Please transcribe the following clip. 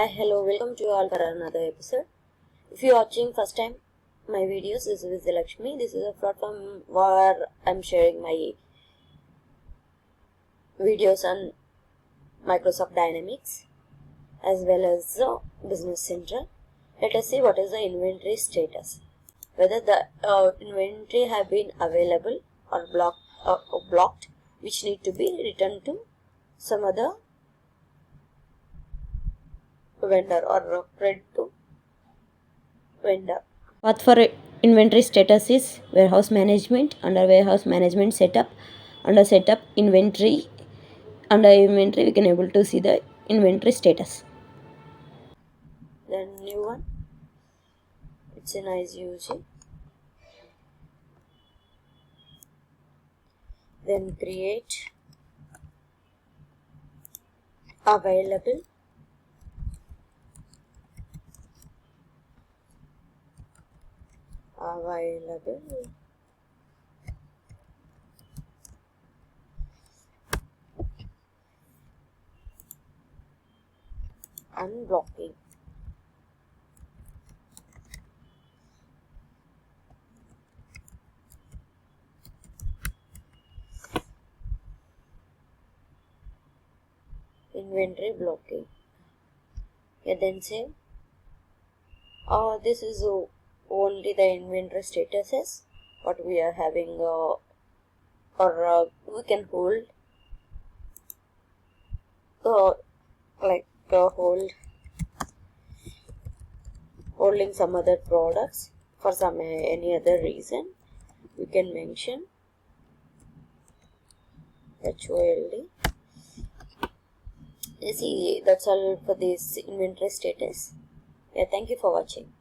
Hi, hello, welcome to you all for another episode. If you're watching first time my videos, this is Vijayalakshmi. This is a platform where I'm sharing my videos on Microsoft Dynamics as well as Business Central. Let us see what is the inventory status. Whether the inventory have been available or blocked, which need to be returned to some other vendor or credit to vendor. Path for inventory status is warehouse management. Under warehouse management setup, under setup inventory, under inventory we can able to see the inventory status. Then new one, it's a nice UG. Then create available, unblocking, inventory blocking. Yeah, then say this is only the inventory statuses what we are having or we can hold holding some other products for some any other reason. We can mention HOLD. See, that's all for this inventory status. Yeah, thank you for watching.